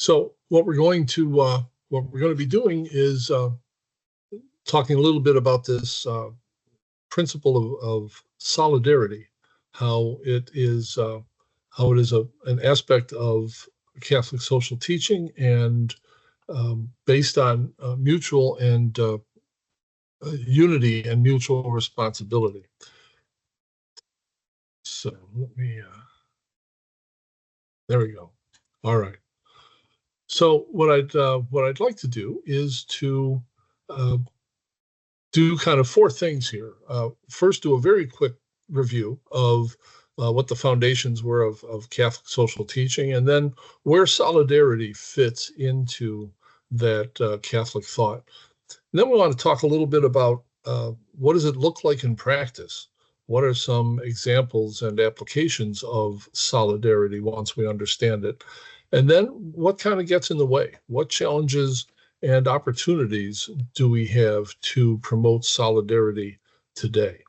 So what we're going to be doing is talking a little bit about this principle of solidarity, how it is an aspect of Catholic social teaching and based on mutual and unity and mutual responsibility. So let me. There we go. All right. So what I'd like to do is to uh, do kind of four things here. First, do a very quick review of what the foundations were of Catholic social teaching, and then where solidarity fits into that Catholic thought. And then we want to talk a little bit about what does it look like in practice? What are some examples and applications of solidarity once we understand it? And then what kind of gets in the way? What challenges and opportunities do we have to promote solidarity today?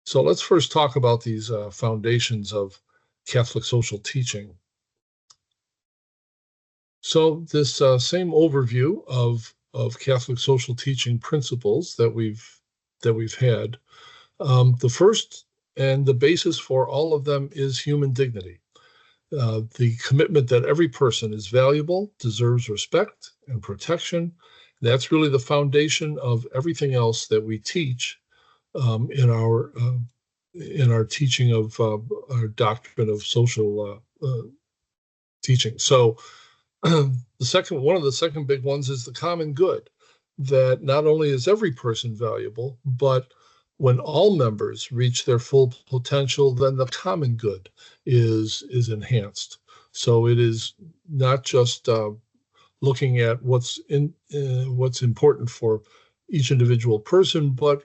So let's first talk about these foundations of Catholic social teaching. So this same overview of Catholic social teaching principles that we've had, the first and the basis for all of them is human dignity. The commitment that every person is valuable, deserves respect and protection. That's really the foundation of everything else that we teach in our teaching of our doctrine of social teaching. So one of the second big ones is the common good, that not only is every person valuable, but when all members reach their full potential, then the common good is enhanced. So it is not just looking at what's important for each individual person, but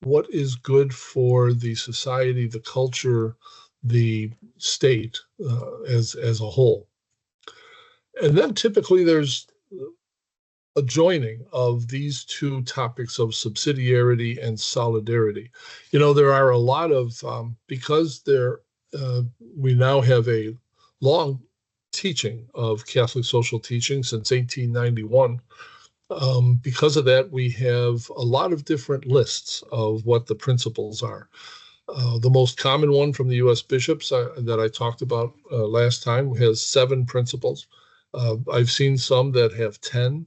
what is good for the society, the culture, the state as a whole. And then typically there's a joining of these two topics of subsidiarity and solidarity. You know, there are a lot of, because we now have a long teaching of Catholic social teaching since 1891. Because of that, we have a lot of different lists of what the principles are. The most common one from the U.S. bishops that I talked about last time has 7 principles. I've seen some that have 10.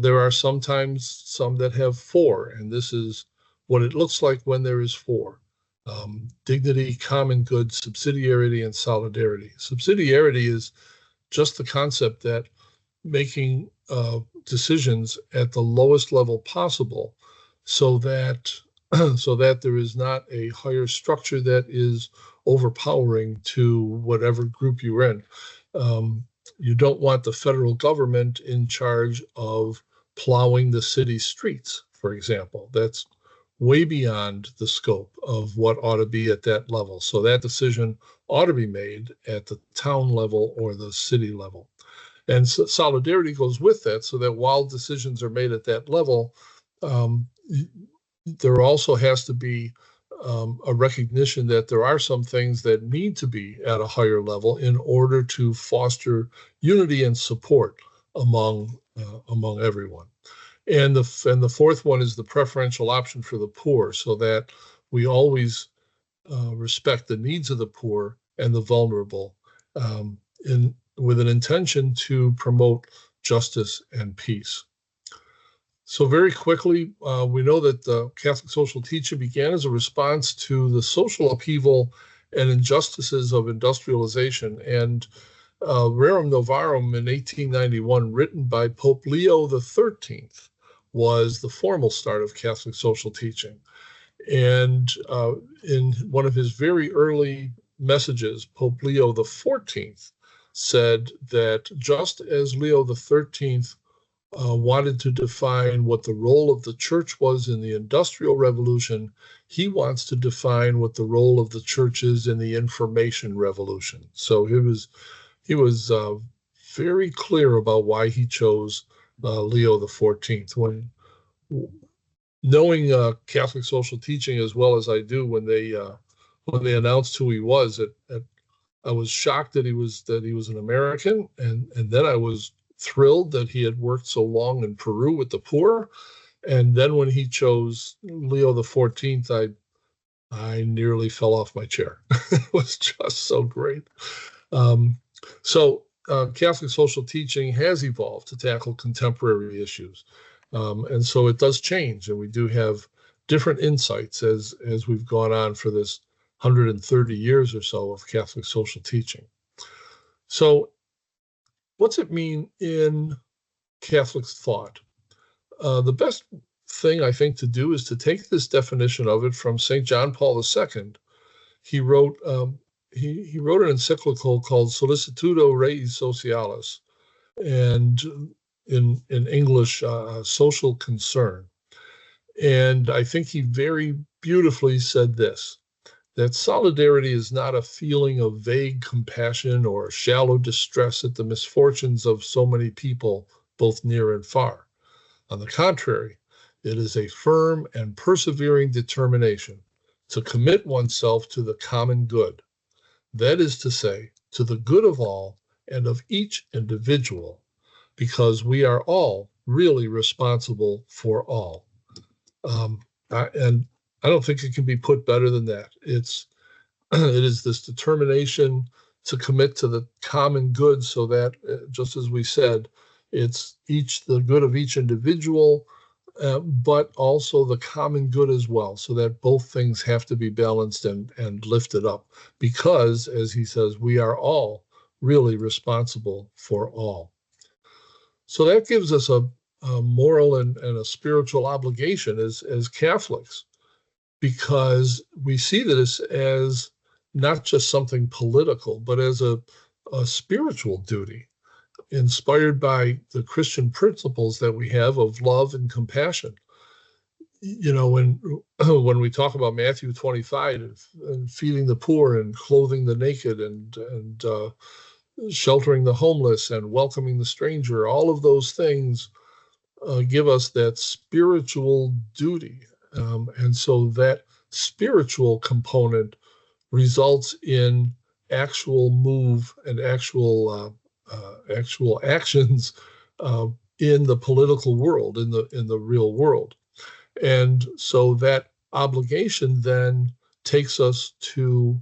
There are sometimes some that have 4, and this is what it looks like when there is 4. Dignity, common good, subsidiarity, and solidarity. Subsidiarity is just the concept that making decisions at the lowest level possible so that there is not a higher structure that is overpowering to whatever group you're in. You don't want the federal government in charge of plowing the city streets, for example. That's way beyond the scope of what ought to be at that level. So that decision ought to be made at the town level or the city level. And so solidarity goes with that, so that while decisions are made at that level, there also has to be a recognition that there are some things that need to be at a higher level in order to foster unity and support among everyone. And the fourth one is the preferential option for the poor, so that we always respect the needs of the poor and the vulnerable, with an intention to promote justice and peace. So very quickly, we know that the Catholic social teaching began as a response to the social upheaval and injustices of industrialization. And Rerum Novarum in 1891, written by Pope Leo XIII, was the formal start of Catholic social teaching. And in one of his very early messages, Pope Leo XIV said that just as Leo XIII wanted to define what the role of the church was in the Industrial Revolution, he wants to define what the role of the church is in the Information Revolution. So he was very clear about why he chose Leo XIV. When knowing Catholic social teaching as well as I do, when they announced who he was at I was shocked that he was an American, and then I was thrilled that he had worked so long in Peru with the poor. And then when he chose Leo the 14th, I nearly fell off my chair. It was just so great. Um, so Catholic social teaching has evolved to tackle contemporary issues. And so it does change, and we do have different insights as we've gone on for this 130 years or so of Catholic social teaching. So what's it mean in Catholic thought? The best thing I think to do is to take this definition of it from St. John Paul II. He wrote he wrote an encyclical called Solicitudo Rei Socialis, and in English, social concern. And I think he very beautifully said this, that solidarity is not a feeling of vague compassion or shallow distress at the misfortunes of so many people, both near and far. On the contrary, it is a firm and persevering determination to commit oneself to the common good. That is to say, to the good of all and of each individual, because we are all really responsible for all. And I don't think it can be put better than that. It is this determination to commit to the common good, so that, just as we said, it's the good of each individual, but also the common good as well, so that both things have to be balanced and lifted up, because, as he says, we are all really responsible for all. So that gives us a moral and a spiritual obligation as Catholics, because we see this as not just something political, but as a spiritual duty, inspired by the Christian principles that we have of love and compassion. You know, when we talk about Matthew 25 and feeding the poor and clothing the naked and sheltering the homeless and welcoming the stranger, all of those things give us that spiritual duty. And so that spiritual component results in actual move and actual actions in the political world, in the real world. And so that obligation then takes us to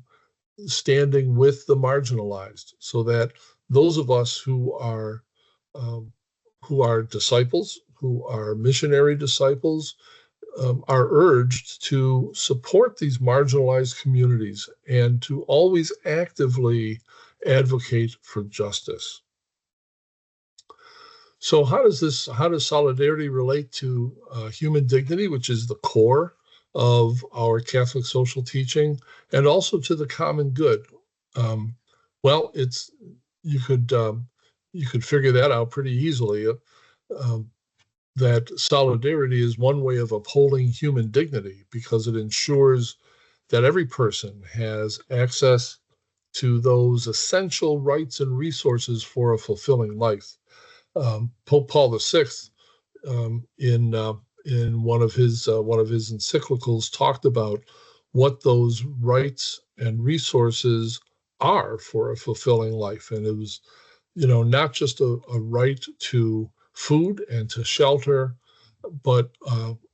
standing with the marginalized, so that those of us who are disciples, who are missionary disciples, are urged to support these marginalized communities and to always actively advocate for justice. So how does solidarity relate to human dignity, which is the core of our Catholic social teaching, and also to the common good? Well, you could figure that out pretty easily. That solidarity is one way of upholding human dignity, because it ensures that every person has access to those essential rights and resources for a fulfilling life. Pope Paul VI, in one of his encyclicals, talked about what those rights and resources are for a fulfilling life, and it was, not just a right to food and to shelter, but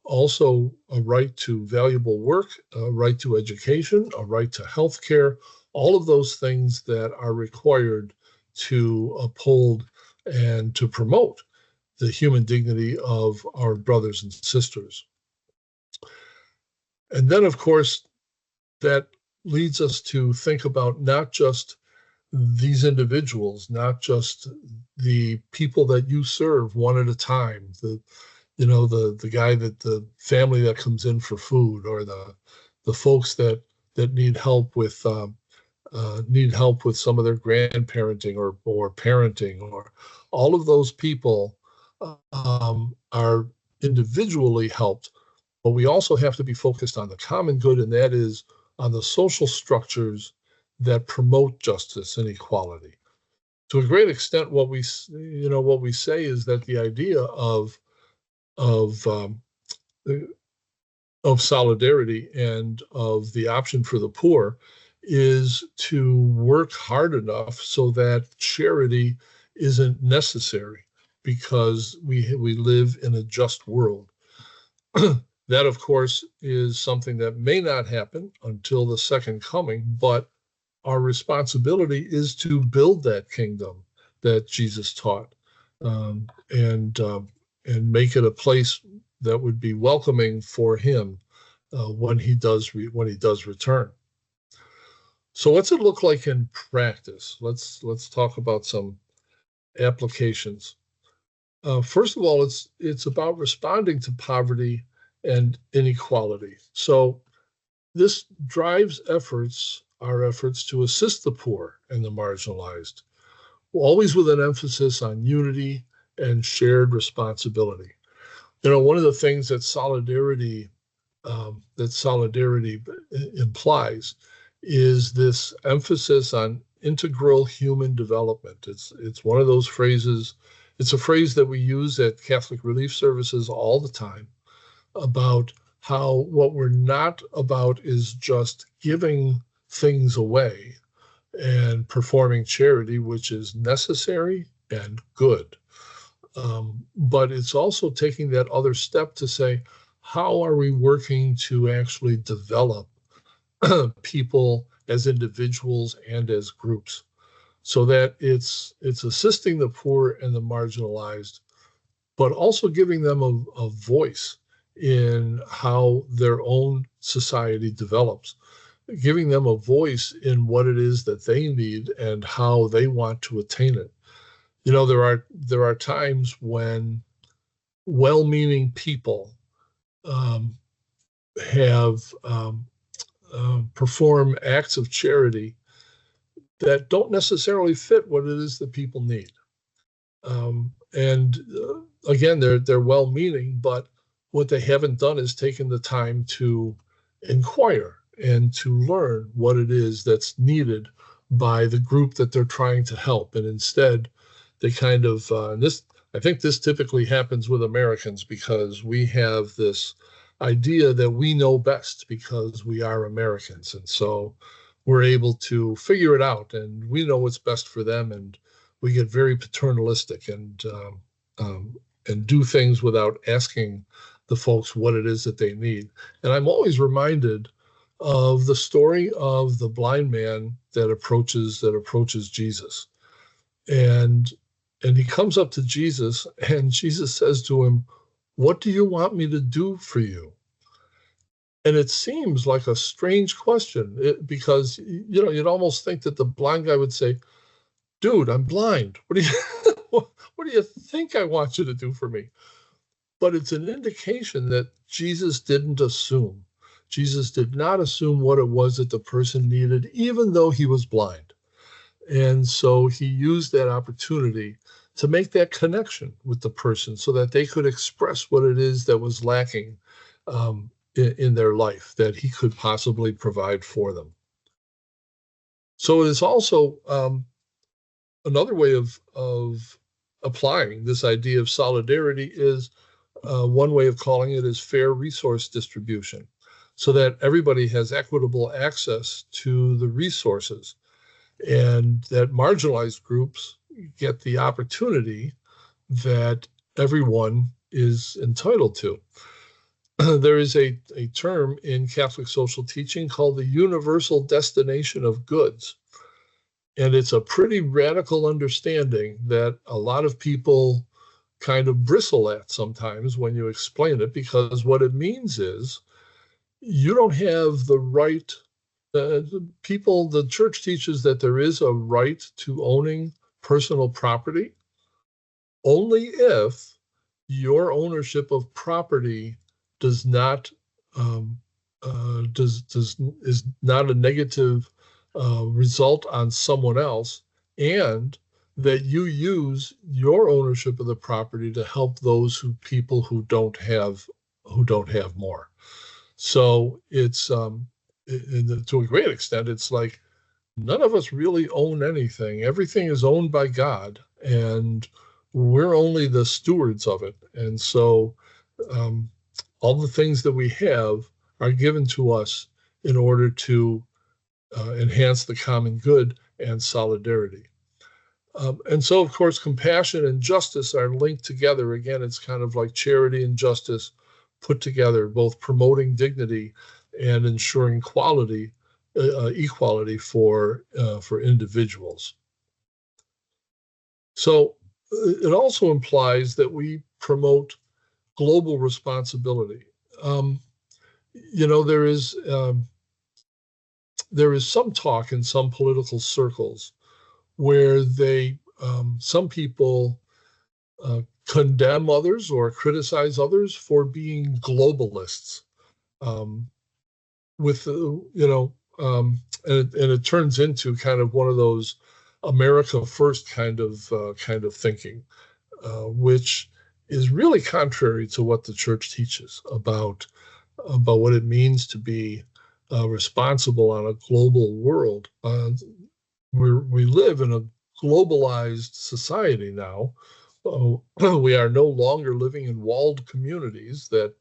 also a right to valuable work, a right to education, a right to health care, all of those things that are required to uphold and to promote the human dignity of our brothers and sisters. And then, of course, that leads us to think about not just these individuals, not just the people that you serve one at a time, the guy the family that comes in for food, or the folks that need help with some of their grandparenting or parenting, or all of those people are individually helped, but we also have to be focused on the common good, and that is on the social structures that promote justice and equality. To a great extent, what we say is that the idea of solidarity and of the option for the poor is to work hard enough so that charity isn't necessary because we live in a just world. That, of course, is something that may not happen until the second coming, but our responsibility is to build that kingdom that Jesus taught, um, and um, and make it a place that would be welcoming for him when he does return. So what's it look like in practice? Let's talk about some applications. First of all, it's about responding to poverty and inequality. So this drives our efforts to assist the poor and the marginalized, always with an emphasis on unity and shared responsibility. One of the things that solidarity implies is this emphasis on integral human development. It's one of those phrases. It's a phrase that we use at Catholic Relief Services all the time about how what we're not about is just giving things away and performing charity, which is necessary and good. But it's also taking that other step to say, how are we working to actually develop people as individuals and as groups so that it's assisting the poor and the marginalized, but also giving them a voice in how their own society develops, giving them a voice in what it is that they need and how they want to attain it. There are times when well-meaning people um, have perform acts of charity that don't necessarily fit what it is that people need. And again, they're well-meaning, but what they haven't done is taken the time to inquire and to learn what it is that's needed by the group that they're trying to help. And instead, they kind of I think this typically happens with Americans because we have this idea that we know best because we are Americans, and so we're able to figure it out, and we know what's best for them, and we get very paternalistic and do things without asking the folks what it is that they need. And I'm always reminded of the story of the blind man that approaches Jesus, and he comes up to Jesus, and Jesus says to him, "What do you want me to do for you?" And it seems like a strange question because you'd almost think that the blind guy would say, "Dude, I'm blind. What do you what do you think I want you to do for me?" But it's an indication that Jesus didn't assume. Jesus did not assume what it was that the person needed, even though he was blind. And so he used that opportunity to make that connection with the person so that they could express what it is that was lacking in their life that he could possibly provide for them. So it is also another way of applying this idea of solidarity is one way of calling it is fair resource distribution, so that everybody has equitable access to the resources and that marginalized groups get the opportunity that everyone is entitled to. There is a term in Catholic social teaching called the universal destination of goods. And it's a pretty radical understanding that a lot of people kind of bristle at sometimes when you explain it, because what it means is you don't have the right. The church teaches that there is a right to owning personal property only if your ownership of property does not is not a negative result on someone else, and that you use your ownership of the property to help those people who don't have more. So it's to a great extent, it's like none of us really own anything. Everything is owned by God, and we're only the stewards of it. And so all the things that we have are given to us in order to enhance the common good and solidarity. And so, of course, compassion and justice are linked together. Again, it's kind of like charity and justice put together, both promoting dignity and ensuring equality for individuals. So it also implies that we promote global responsibility. There is some talk in some political circles where some people condemn others or criticize others for being globalists. And it turns into kind of one of those America first kind of thinking, which is really contrary to what the church teaches about what it means to be responsible on a global world. We live in a globalized society now. We are no longer living in walled communities that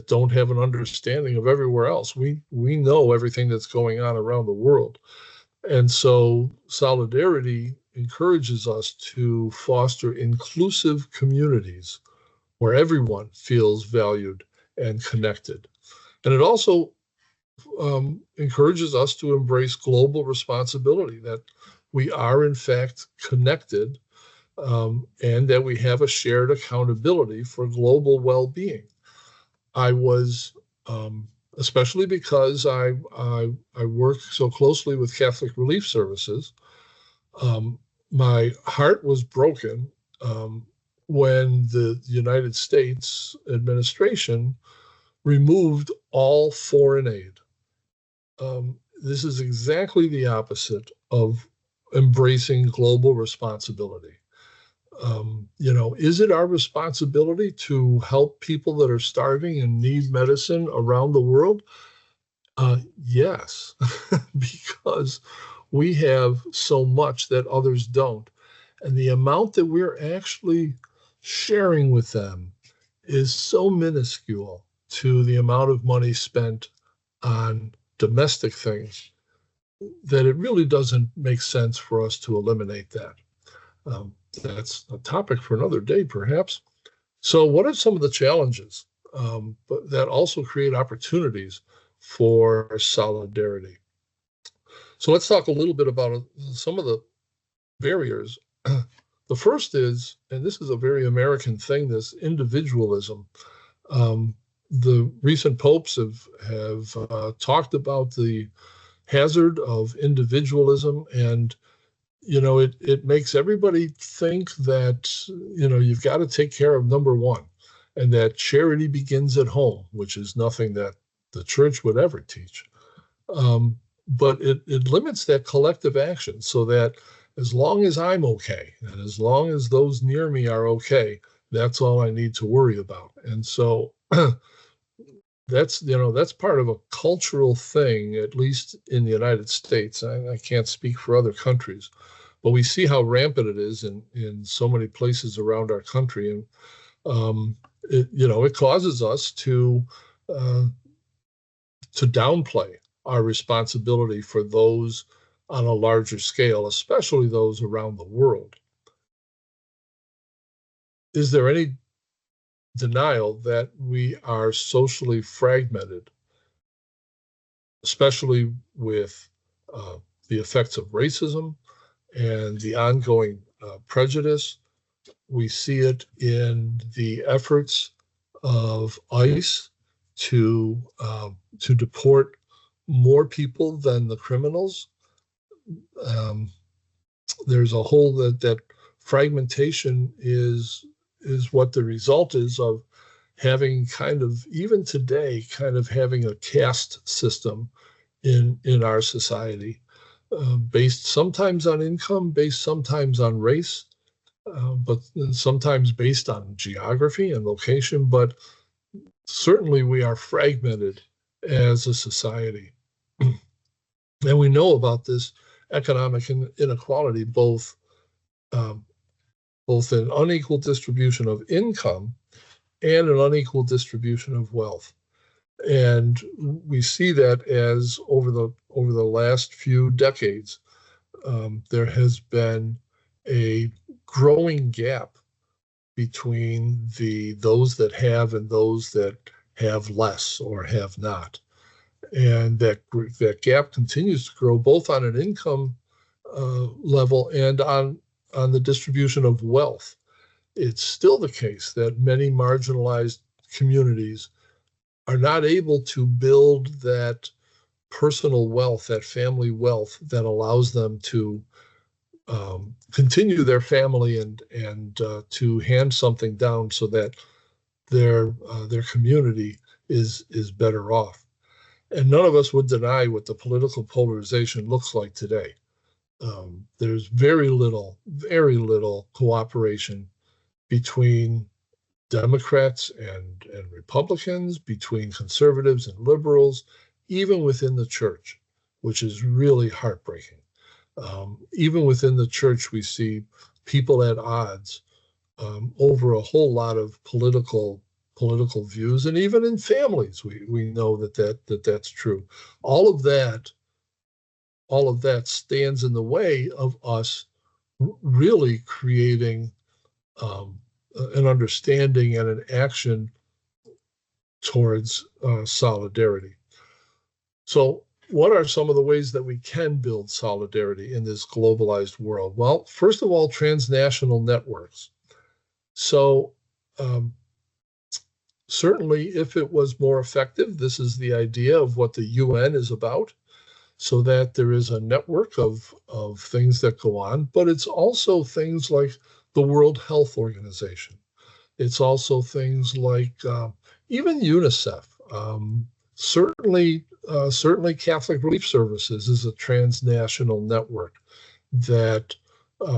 don't have an understanding of everywhere else. We know everything that's going on around the world. And so solidarity encourages us to foster inclusive communities where everyone feels valued and connected. And it also encourages us to embrace global responsibility, that we are in fact connected, and that we have a shared accountability for global well-being. I was, especially because I work so closely with Catholic Relief Services, my heart was broken when the United States administration removed all foreign aid. This is exactly the opposite of embracing global responsibility. Is it our responsibility to help people that are starving and need medicine around the world? Yes, because we have so much that others don't. And the amount that we're actually sharing with them is so minuscule to the amount of money spent on domestic things that it really doesn't make sense for us to eliminate that. That's a topic for another day, perhaps. So what are some of the challenges but that also create opportunities for solidarity? So let's talk a little bit about some of the barriers. The first is, and this is a very American thing, this individualism. The recent popes have talked about the hazard of individualism, and it makes everybody think that you've got to take care of number one, and that charity begins at home, which is nothing that the church would ever teach. But it limits that collective action, so that as long as I'm okay, and as long as those near me are okay, that's all I need to worry about. And so that's part of a cultural thing, at least in the United States. I can't speak for other countries, but we see how rampant it is in so many places around our country, and it causes us to downplay our responsibility for those on a larger scale, especially those around the world. Is there any denial that we are socially fragmented, especially with the effects of racism and the ongoing prejudice? We see it in the efforts of ICE to deport more people than the criminals. There's a whole that fragmentation is what the result is of having even today having a caste system in our society, based sometimes on income, based sometimes on race, but sometimes based on geography and location. But certainly we are fragmented as a society. And we know about this economic inequality, both an unequal distribution of income and an unequal distribution of wealth. And we see that as over the last few decades, there has been a growing gap between those that have and those that have less or have not. And that gap continues to grow both on an income level and on the distribution of wealth. It's still the case that many marginalized communities are not able to build that personal wealth, that family wealth that allows them to continue their family and to hand something down so that their community is better off. And none of us would deny what the political polarization looks like today. There's very little cooperation between Democrats and Republicans, between conservatives and liberals, even within the church, which is really heartbreaking. Even within the church, we see people at odds over a whole lot of political views, and even in families, we know that's true. All of that stands in the way of us really creating an understanding and an action towards solidarity. So, what are some of the ways that we can build solidarity in this globalized world? Well, first of all, transnational networks. So, certainly, if it was more effective, this is the idea of what the UN is about, so that there is a network of things that go on, but it's also things like the World Health Organization. It's also things like even UNICEF. Certainly Catholic Relief Services is a transnational network that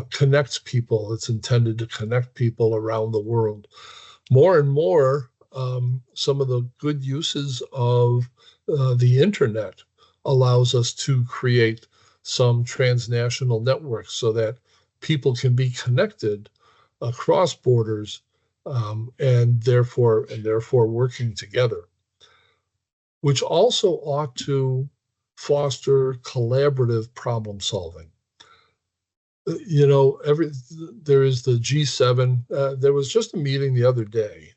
connects people. It's intended to connect people around the world. More and more, some of the good uses of the internet allows us to create some transnational networks so that people can be connected across borders and therefore working together, which also ought to foster collaborative problem solving. There is the G7. There was just a meeting the other day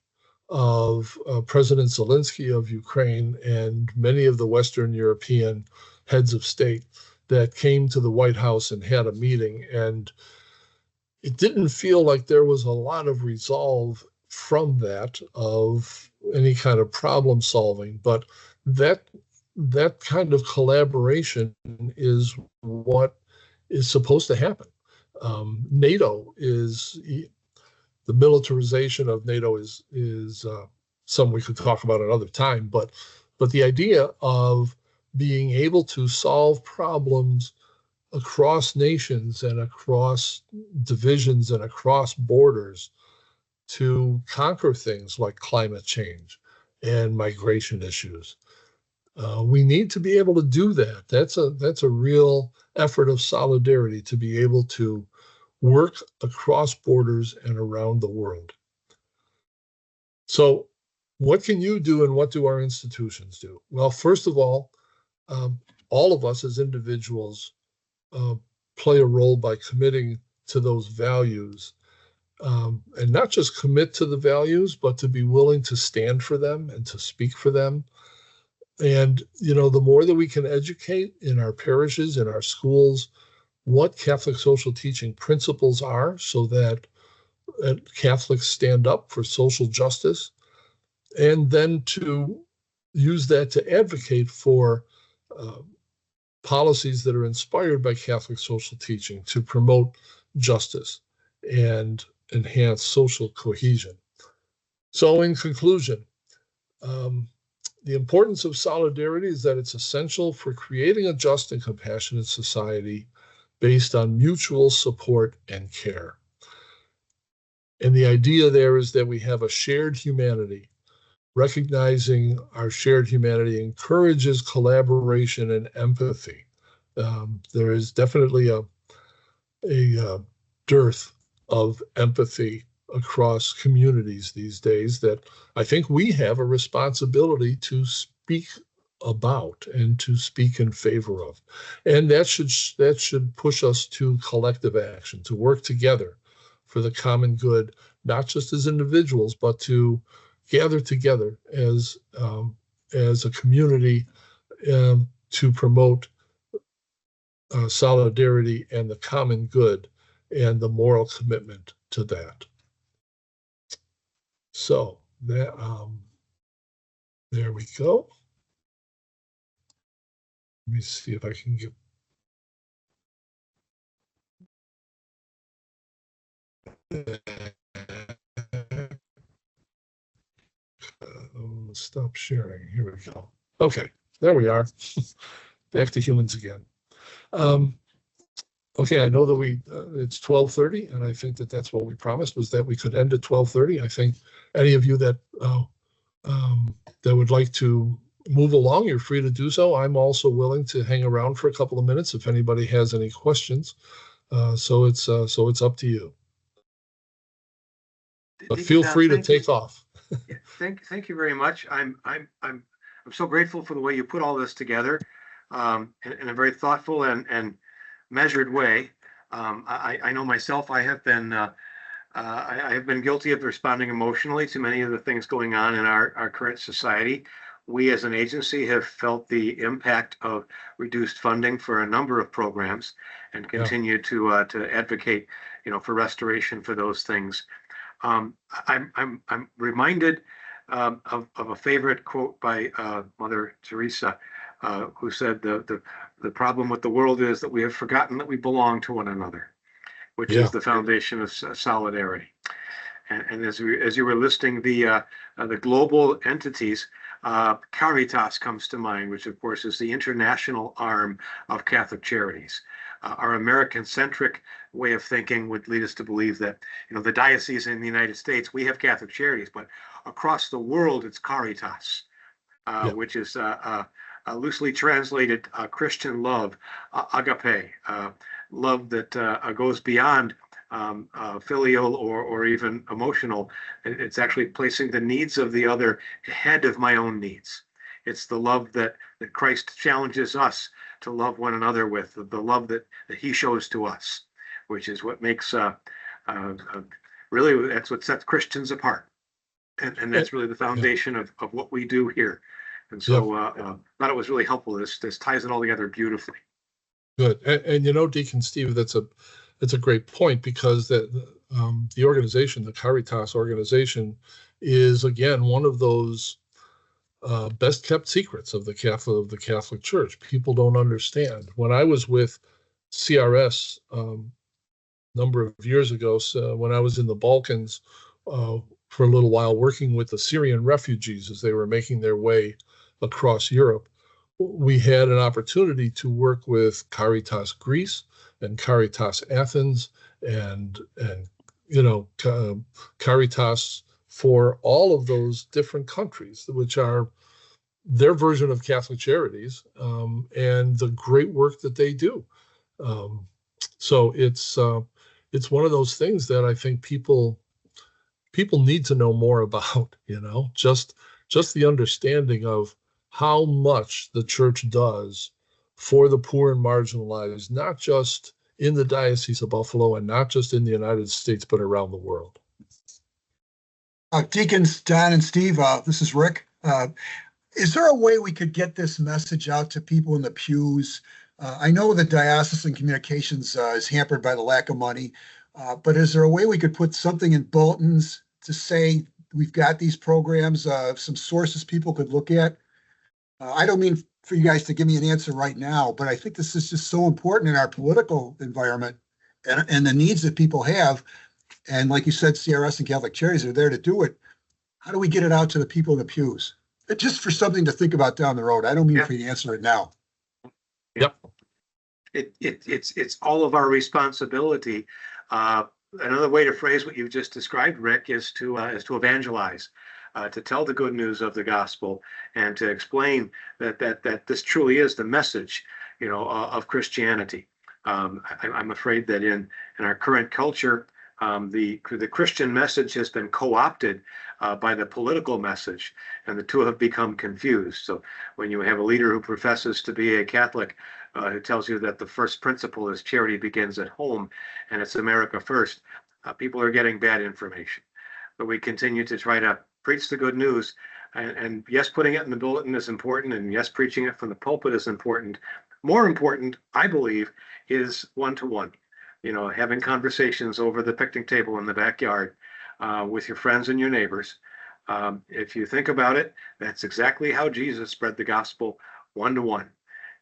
of President Zelensky of Ukraine and many of the Western European heads of state that came to the White House and had a meeting. And it didn't feel like there was a lot of resolve from that of any kind of problem solving, but that kind of collaboration is what is supposed to happen. NATO is the militarization of NATO is something we could talk about another time, but the idea of being able to solve problems across nations and across divisions and across borders to conquer things like climate change and migration issues. We need to be able to do that. That's a real effort of solidarity to be able to work across borders and around the world. So, what can you do and what do our institutions do? Well, first of all of us as individuals play a role by committing to those values, and not just commit to the values, but to be willing to stand for them and to speak for them. And, the more that we can educate in our parishes, in our schools, what Catholic social teaching principles are, so that Catholics stand up for social justice, and then to use that to advocate for policies that are inspired by Catholic social teaching to promote justice and enhance social cohesion. So, in conclusion, the importance of solidarity is that it's essential for creating a just and compassionate society based on mutual support and care. And the idea there is that we have a shared humanity. Recognizing our shared humanity encourages collaboration and empathy. There is definitely a dearth of empathy across communities these days that I think we have a responsibility to speak about and to speak in favor of. And that should push us to collective action, to work together for the common good, not just as individuals, but to gather together as a community to promote solidarity and the common good and the moral commitment to that. So that there we go. Let me see if I can get. Stop sharing. Here we go. Okay, there we are. Back to humans again. Okay, I know that it's 12:30, and I think that that's what we promised, was that we could end at 12:30. I think any of you that would like to move along, you're free to do so. I'm also willing to hang around for a couple of minutes if anybody has any questions. So it's up to you. But feel free to take off. Thank you very much. I'm so grateful for the way you put all this together in a very thoughtful and measured way. I know myself, I have been guilty of responding emotionally to many of the things going on in our current society. We as an agency have felt the impact of reduced funding for a number of programs and continue to advocate, for restoration for those things. I'm reminded of a favorite quote by Mother Teresa, who said the problem with the world is that we have forgotten that we belong to one another, which is the foundation of solidarity. And as you were listing the global entities, Caritas comes to mind, which of course is the international arm of Catholic Charities. Our American-centric way of thinking would lead us to believe that, the diocese in the United States, we have Catholic Charities, but across the world, it's Caritas, which is loosely translated Christian love, agape, love that goes beyond filial or even emotional. It's actually placing the needs of the other ahead of my own needs. It's the love that Christ challenges us to love one another with, the love that he shows to us, which is what makes, really, that's what sets Christians apart. And that's really the foundation of what we do here. And so thought it was really helpful. This ties it all together beautifully. Good. And Deacon Steve, that's a great point, because the organization, the Caritas organization, is again one of those best kept secrets of the Catholic Church. People don't understand. When I was with CRS number of years ago, so when I was in the Balkans for a little while, working with the Syrian refugees as they were making their way across Europe, we had an opportunity to work with Caritas Greece and Caritas Athens and Caritas for all of those different countries, which are their version of Catholic Charities, and the great work that they do. So it's one of those things that I think people need to know more about. Just the understanding of how much the Church does for the poor and marginalized, not just in the Diocese of Buffalo and not just in the United States, but around the world. Deacons Don and Steve, this is Rick. Is there a way we could get this message out to people in the pews? I know the diocesan communications is hampered by the lack of money, but is there a way we could put something in bulletins to say we've got these programs, some sources people could look at? I don't mean for you guys to give me an answer right now, but I think this is just so important in our political environment and the needs that people have. And like you said, CRS and Catholic Charities are there to do it. How do we get it out to the people in the pews? Just for something to think about down the road. I don't mean for you to answer it now. Yep. It's all of our responsibility. Another way to phrase what you've just described, Rick, is to evangelize, to tell the good news of the gospel, and to explain that this truly is the message, of Christianity. I'm afraid that in our current culture, The Christian message has been co-opted by the political message, and the two have become confused. So when you have a leader who professes to be a Catholic, who tells you that the first principle is charity begins at home and it's America first, people are getting bad information. But we continue to try to preach the good news. And yes, putting it in the bulletin is important, and yes, preaching it from the pulpit is important. More important, I believe, is one-to-one. You know, having conversations over the picnic table in the backyard with your friends and your neighbors. If you think about it, that's exactly how Jesus spread the gospel, one-to-one.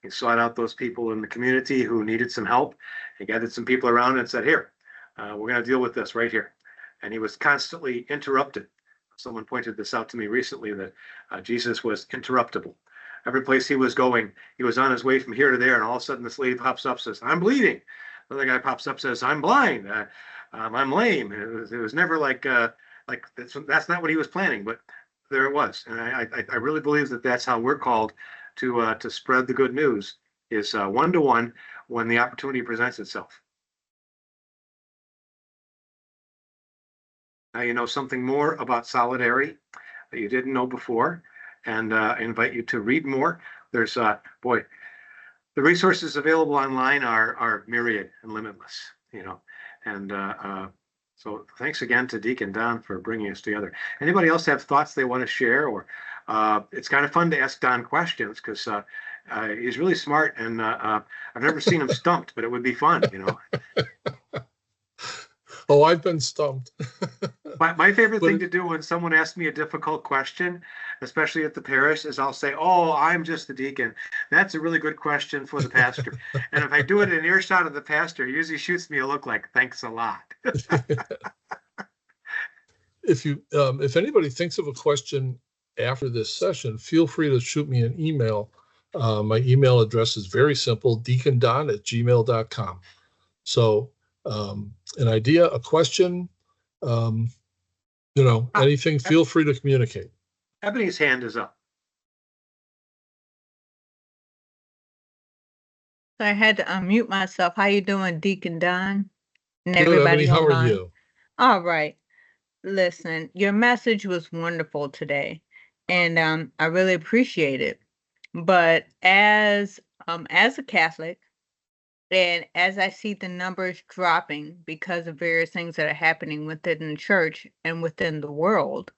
He sought out those people in the community who needed some help. He gathered some people around and said, here, we're going to deal with this right here. And he was constantly interrupted. Someone pointed this out to me recently, that Jesus was interruptible. Every place he was going, he was on his way from here to there, and all of a sudden this lady pops up, says, I'm bleeding. Another guy pops up, says, I'm blind. I'm lame. It was never like that's not what he was planning, but there it was. And I really believe that that's how we're called to spread the good news, is one-to-one when the opportunity presents itself. Now you know something more about Solidary that you didn't know before, and I invite you to read more. There's boy, the resources available online are myriad and limitless, you know. And so thanks again to Deacon Don for bringing us together. Anybody else have thoughts they want to share? Or it's kind of fun to ask Don questions, because he's really smart, and I've never seen him stumped, but it would be fun, you know. Oh, I've been stumped. My favorite thing to do when someone asks me a difficult question, especially at the parish, is I'll say, oh, I'm just the deacon. That's a really good question for the pastor. And if I do it in earshot of the pastor, he usually shoots me a look like, thanks a lot. If anybody thinks of a question after this session, feel free to shoot me an email. My email address is very simple, deacondon@gmail.com. So an idea, a question, anything, feel free to communicate. Ebony's hand is up. So I had to unmute myself. How you doing, Deacon Don? And Good, everybody Ebony, how are online? you? All right. Listen, your message was wonderful today, and I really appreciate it. But as a Catholic, and as I see the numbers dropping because of various things that are happening within the church and within the world,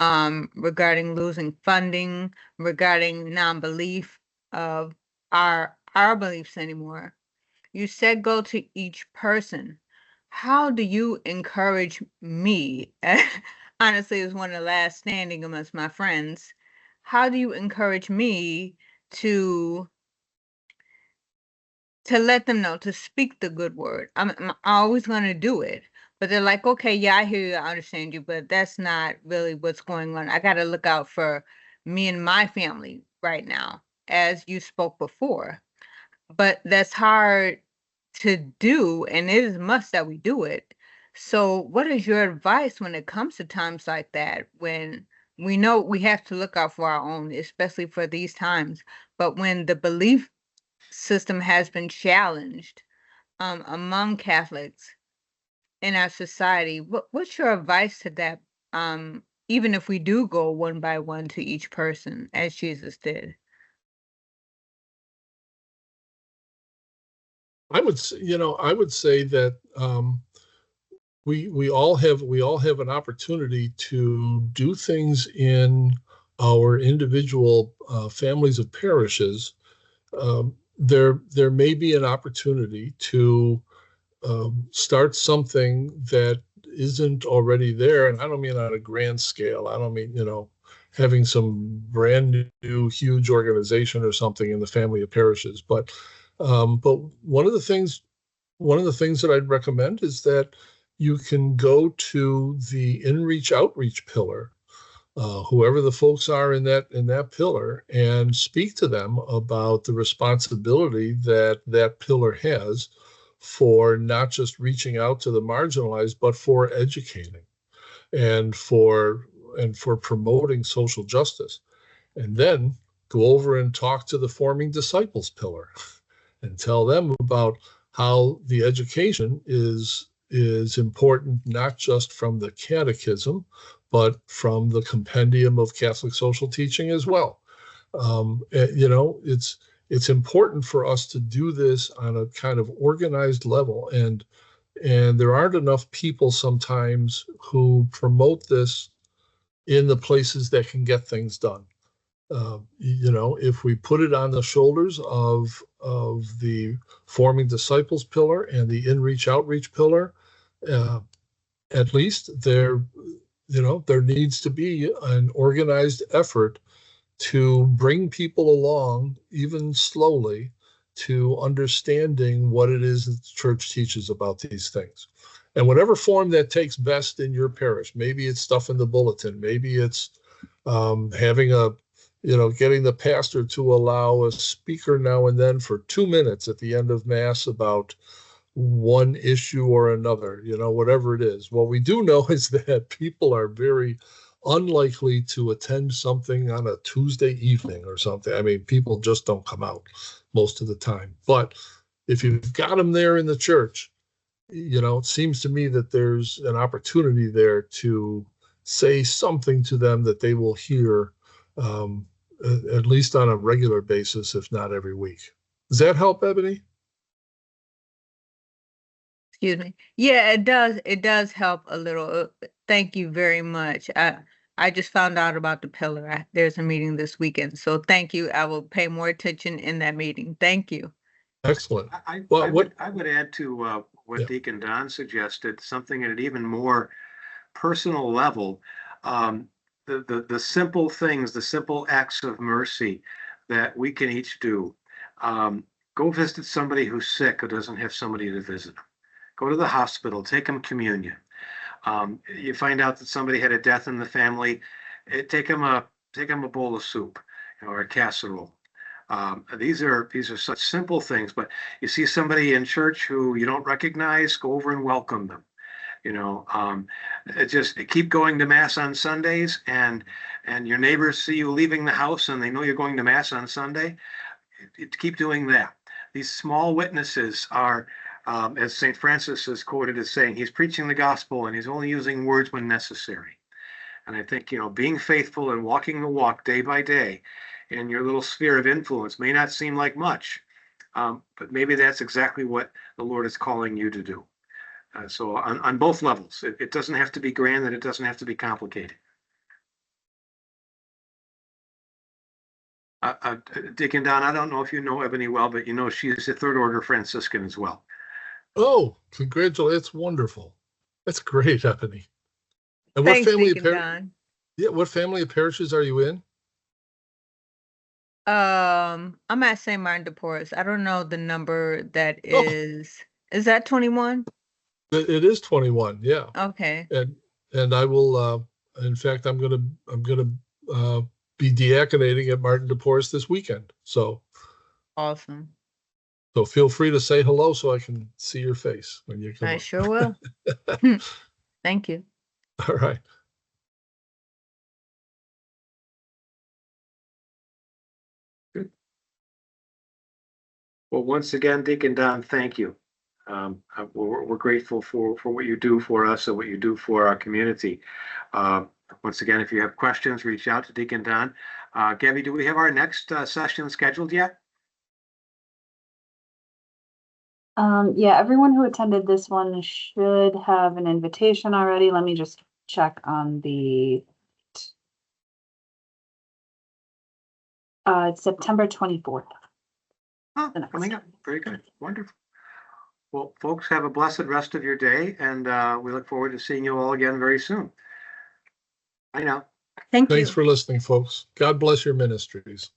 regarding losing funding, regarding non-belief of our beliefs anymore. You said go to each person. How do you encourage me? Honestly, as one of the last standing amongst my friends, how do you encourage me to let them know, to speak the good word? I'm always going to do it, but they're like, okay, yeah, I hear you, I understand you, but that's not really what's going on. I got to look out for me and my family right now, as you spoke before. But that's hard to do, and it is a must that we do it. So what is your advice when it comes to times like that, when we know we have to look out for our own, especially for these times, but when the belief system has been challenged among Catholics in our society? What's your advice to that, even if we do go one by one to each person as Jesus did? I would say that we all have an opportunity to do things in our individual families of parishes. There may be an opportunity to start something that isn't already there, and I don't mean on a grand scale. I don't mean having some brand new huge organization or something in the family of parishes, but one of the things that I'd recommend is that you can go to the in-reach outreach pillar, whoever the folks are in that pillar, and speak to them about the responsibility that pillar has for not just reaching out to the marginalized, but for educating and for promoting social justice. And then go over and talk to the Forming Disciples pillar and tell them about how the education is is important, not just from the catechism, but from the compendium of Catholic social teaching as well. It's important for us to do this on a kind of organized level, and there aren't enough people sometimes who promote this in the places that can get things done. If we put it on the shoulders of the Forming Disciples pillar and the In-Reach Outreach pillar, at least there needs to be an organized effort to bring people along, even slowly, to understanding what it is that the church teaches about these things. And whatever form that takes best in your parish, maybe it's stuff in the bulletin, maybe it's having getting the pastor to allow a speaker now and then for 2 minutes at the end of Mass about one issue or another, whatever it is. What we do know is that people are very unlikely to attend something on a Tuesday evening or something. I mean, people just don't come out most of the time. But if you've got them there in the church, it seems to me that there's an opportunity there to say something to them that they will hear at least on a regular basis, if not every week. Does that help, Ebony? Excuse me. Yeah, it does. It does help a little. Thank you very much. I just found out about the pillar. There's a meeting this weekend, so thank you. I will pay more attention in that meeting. Thank you. Excellent. I would add to what Deacon Don suggested, something at an even more personal level. The simple things, the simple acts of mercy that we can each do. Go visit somebody who's sick who doesn't have somebody to visit them. Go to the hospital, take them communion. You find out that somebody had a death in the family, take them a bowl of soup, or a casserole. These are such simple things, but you see somebody in church who you don't recognize, go over and welcome them. Just keep going to Mass on Sundays, and your neighbors see you leaving the house and they know you're going to Mass on Sunday. Keep doing that. These small witnesses are, as St. Francis is quoted as saying, he's preaching the gospel and he's only using words when necessary. And I think, being faithful and walking the walk day by day in your little sphere of influence may not seem like much, but maybe that's exactly what the Lord is calling you to do. So on both levels, it doesn't have to be grand and it doesn't have to be complicated. Deacon Don, I don't know if you know Ebony well, but she's a Third Order Franciscan as well. Oh, congratulations. It's wonderful. That's great, Ebony. And Thanks, what family Deacon Don. what family of parishes are you in? I'm at St. Martin de Porres. I don't know the number that is. Is that 21? It is 21, yeah. Okay. And I will in fact I'm gonna be diaconating at Martin de Porres this weekend. So Awesome. So feel free to say hello so I can see your face when you come I up. sure will. Thank you. All right. Good. Well, once again, Deacon Don, thank you. We're grateful for what you do for us and what you do for our community. Once again, if you have questions, reach out to Deacon Don. Gabby, do we have our next session scheduled yet? Yeah, everyone who attended this one should have an invitation already. Let me just check on the it's September 24th. Oh, coming up. Very good. Wonderful. Well, folks, have a blessed rest of your day, and we look forward to seeing you all again very soon. Bye now. Thank you. Thanks for listening, folks. God bless your ministries.